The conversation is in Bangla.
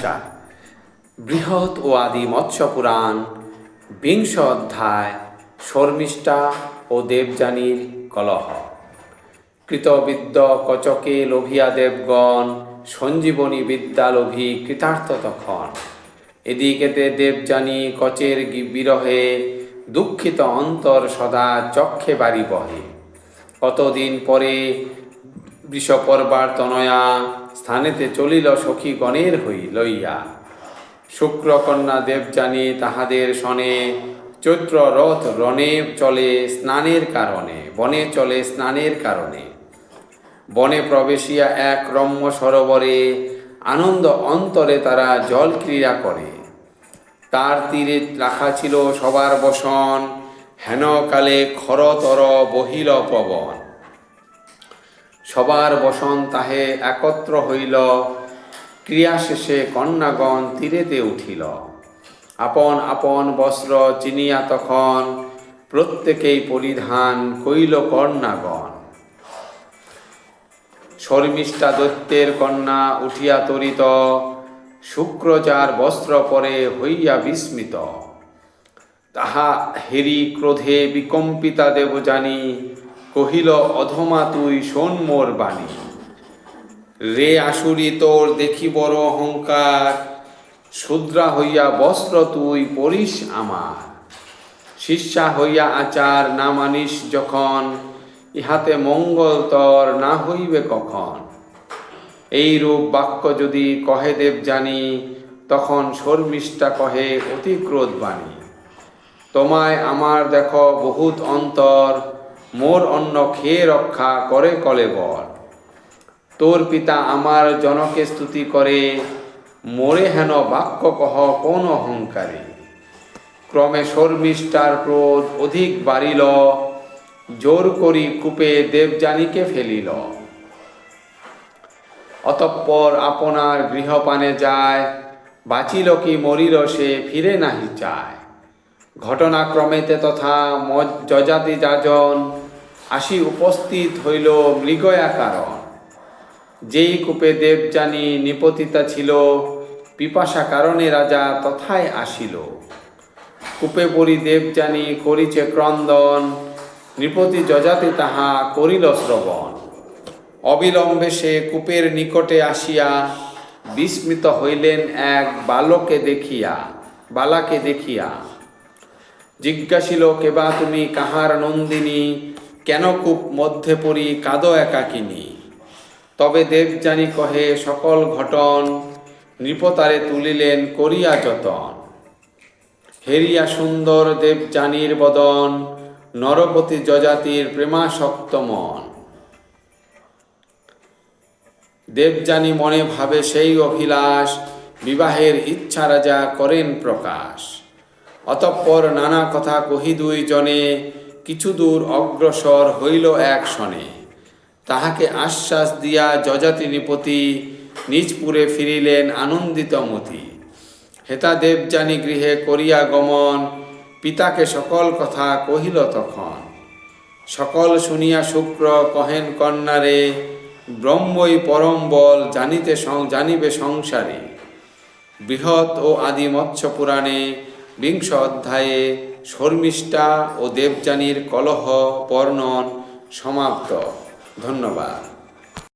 নমস্কার। বৃহৎ ও আদি মৎস্য পুরাণ ২০ অধ্যায় শর্মিষ্ঠা ও দেবযানীর কলহ। কৃতবিদ্য কচকে লোভিয়া দেবগণ, সঞ্জীবনী বিদ্যা লোভী কৃতার্থ তখন। এদিকেতে দেবযানী কচের বিরহে, দুঃখিত অন্তর সদা চক্ষে বাড়ি বহে। কতদিন পরে বৃষপর্বার তনয়া, স্থানেতে চলিল সখীগণের লইয়া। শুক্রকন্যা দেবযানী তাহাদের শনে, চৈত্র রথ রণে চলে স্নানের কারণে, বনে চলে স্নানের কারণে। বনে প্রবেশিয়া এক রম্য সরোবরে, আনন্দ অন্তরে তারা জল ক্রীড়া করে। তার তীরে রাখা ছিল সবার বসন, হেনকালে খরতর বহিল পবন। সবার বসন তাহে একত্র হইল, ক্রিয়া শেষে কন্যাগণ তীরেতে উঠিল। আপন আপন বস্ত্র চিনিয়া তখন, প্রত্যেকেই পরিধান কইল কন্যাগণ। শর্মিষ্ঠা দৈত্যের কন্যা উঠিয়া তরিত, শুক্রচার বস্ত্র পরে হইয়া বিস্মিত। তাহা হেরি ক্রোধে বিকম্পিতা দেবযানী, কহিল অধমা তুই শোন মোর বাণী। রে আসুরি তোর দেখি বড় অহংকার, শূদ্রা হইয়া বস্ত্র তুই পরিস আমার। শিষ্যা হইয়া আচার না মানিস যখন, ইহাতে মঙ্গল তর না হইবে কখন। এই রূপ বাক্য যদি কহে দেবযানী, তখন শর্মিষ্ঠা কহে অতি ক্রোধ বাণী। তোমায় আমার দেখো বহুত অন্তর, মোর অন্ন খেয়ে রক্ষা করে কলেবর। তোর পিতা আমার জনকে স্তুতি করে, মোরে হেন বাক্য কহ কোন অহংকারে। ক্রমে শর্মিষ্ঠার ক্রোধ অধিক বাড়িল, জোর করি কূপে দেবযানীকে ফেলিল। অতঃপর আপনার গৃহপানে যায়, বাঁচিল কি মরিল সে ফিরে নাহি চায়। ঘটনাক্রমেতে তথা যযাতি যাজন, আসি উপস্থিত হইল মৃগয়া কারণ। যেই কূপে দেবযানী নিপতিতা ছিল, পিপাসা কারণে রাজা তথায় আসিল। কূপে পড়ি দেবযানী করিছে ক্রন্দন, নৃপতি যযাতি তাহা করিল শ্রবণ। অবিলম্বে সে কূপের নিকটে আসিয়া, বিস্মিত হইলেন এক বালাকে দেখিয়া। জিজ্ঞাসিল কেবা তুমি কাহার নন্দিনী, কেন কূপ মধ্যে পড়ি কাঁদো একাকিনী। তবে দেবযানী কহে সকল ঘটন, নৃপতারে তুলিলেন করিয়া যতন। হেরিয়া সুন্দর দেবযানীর বদন, নরপতি যযাতির প্রেমাসক্ত মন। দেবযানী মনে ভাবে সেই অভিলাষ, বিবাহের ইচ্ছা রাজা করেন প্রকাশ। অতঃপর নানা কথা কহি দুই জনে, কিছু দূর অগ্রসর হইল এক শনে। তাহাকে আশ্বাস দিয়া যযাতি নৃপতি, নিজপুরে ফিরিলেন আনন্দিত মতি। হেতা দেবযানী গৃহে করিয়া গমন, পিতাকে সকল কথা কহিল তখন। সকল শুনিয়া শুক্র কহেন কন্যারে, ব্রহ্মই পরম বল জানিবে সংসারে। বৃহৎ ও আদি মৎস্য পুরাণে ২০ অধ্যায়ে শর্মিষ্ঠা ও দেবযানীর কলহ বর্ণন সমাপ্ত। ধন্যবাদ।